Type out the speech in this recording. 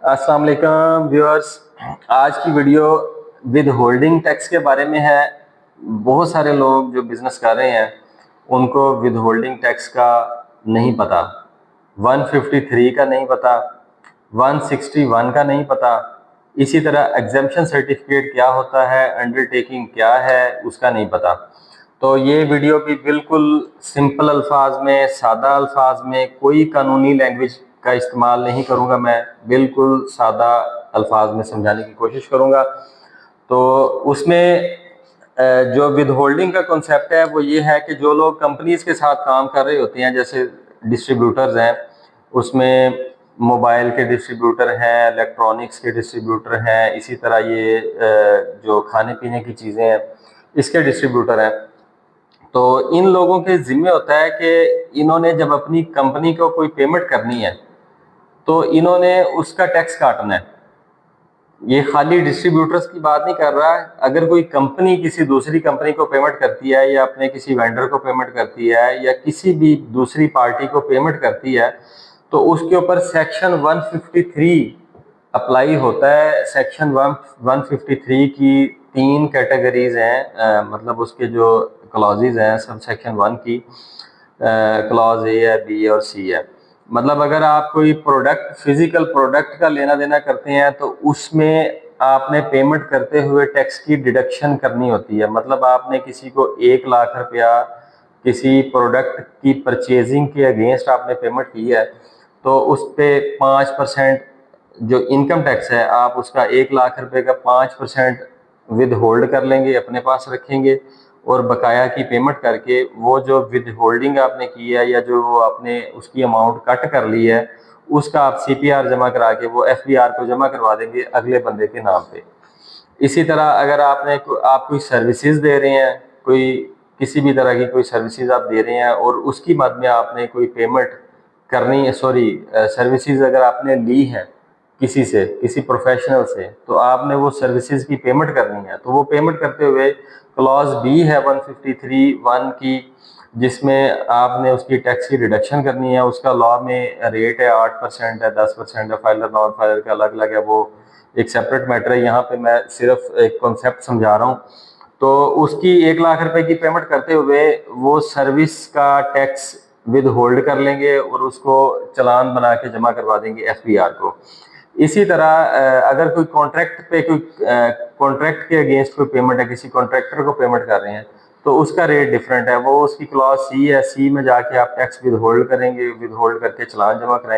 अस्सलाम वालेकुम व्यूअर्स। आज की वीडियो विद होल्डिंग टैक्स के बारे में है। बहुत सारे लोग जो बिजनेस कर रहे हैं उनको विद होल्डिंग टैक्स का नहीं पता, 153 का नहीं पता, 161 का नहीं पता। इसी तरह एग्जेम्पशन सर्टिफिकेट क्या होता है, अंडरटेकिंग क्या है, उसका नहीं पता। तो ये वीडियो भी बिल्कुल सिंपल अल्फाज में, सादा अल्फाज में, कोई कानूनी लैंग्वेज का इस्तेमाल नहीं करूँगा। मैं बिल्कुल सादा अल्फाज में समझाने की कोशिश करूँगा। तो उसमें जो विद होल्डिंग का कॉन्सेप्ट है वो ये है कि जो लोग कंपनीज के साथ काम कर रहे होते हैं, जैसे डिस्ट्रीब्यूटर्स हैं, उसमें मोबाइल के डिस्ट्रीब्यूटर हैं, इलेक्ट्रॉनिक्स के डिस्ट्रीब्यूटर हैं, इसी तरह ये जो खाने पीने की चीज़ें हैं इसके डिस्ट्रीब्यूटर हैं। तो इन लोगों के जिम्मे होता है कि इन्होंने जब अपनी कंपनी को कोई पेमेंट करनी है तो इन्होंने उसका टैक्स काटना है। ये खाली डिस्ट्रीब्यूटर्स की बात नहीं कर रहा है। अगर कोई कंपनी किसी दूसरी कंपनी को पेमेंट करती है या अपने किसी वेंडर को पेमेंट करती है या किसी भी दूसरी पार्टी को पेमेंट करती है तो उसके ऊपर सेक्शन 153 अप्लाई होता है। सेक्शन 153 की 3 कैटेगरीज हैं, मतलब उसके जो क्लॉजेज हैं सब सेक्शन 1 की क्लॉज ए है, बी और सी है। मतलब अगर आप कोई प्रोडक्ट, फिजिकल प्रोडक्ट का लेना देना करते हैं तो उसमें आपने पेमेंट करते हुए टैक्स की डिडक्शन करनी होती है। मतलब आपने किसी को 1 लाख रुपया किसी प्रोडक्ट की परचेजिंग के अगेंस्ट आपने पेमेंट की है तो उस पर 5% जो इनकम टैक्स है आप उसका 1 लाख रुपए का 5% विद होल्ड कर लेंगे, अपने पास रखेंगे और बकाया की पेमेंट करके वो जो विद होल्डिंग आपने की है या जो वो आपने उसकी अमाउंट कट कर ली है उसका आप सीपीआर जमा करा के वो एफबीआर को जमा करवा देंगे अगले बंदे के नाम पे। इसी तरह अगर आप कोई सर्विसेज दे रहे हैं, कोई किसी भी तरह की कोई सर्विसेज आप दे रहे हैं और उसकी मद में आपने कोई पेमेंट करनी है, सॉरी सर्विसेज अगर आपने ली है किसी से, किसी प्रोफेशनल से, तो आपने वो सर्विसेज की पेमेंट करनी है। तो वो पेमेंट करते हुए क्लॉज बी है 153(1) की, जिसमें आपने उसकी टैक्स की रिडक्शन करनी है। उसका लॉ में रेट है 8% है, 10% है, फाइलर नॉन फाइलर का अलग अलग है, वो एक सेपरेट मैटर है। यहाँ पे मैं सिर्फ एक कॉन्सेप्ट समझा रहा हूँ। तो उसकी 1 लाख रुपए की पेमेंट करते हुए वो सर्विस का टैक्स विद होल्ड कर लेंगे और उसको चालान बना के जमा करवा देंगे एफबीआर को। इसी तरह अगर कोई कॉन्ट्रैक्ट पे कोई कॉन्ट्रैक्ट के अगेंस्ट कोई पेमेंट है, किसी कॉन्ट्रैक्टर को पेमेंट कर रहे हैं तो उसका रेट डिफरेंट है। वो उसकी क्लॉज सी है, सी में जाके आप टैक्स विद होल्ड करेंगे, विद होल्ड करके चालान जमा कराएंगे।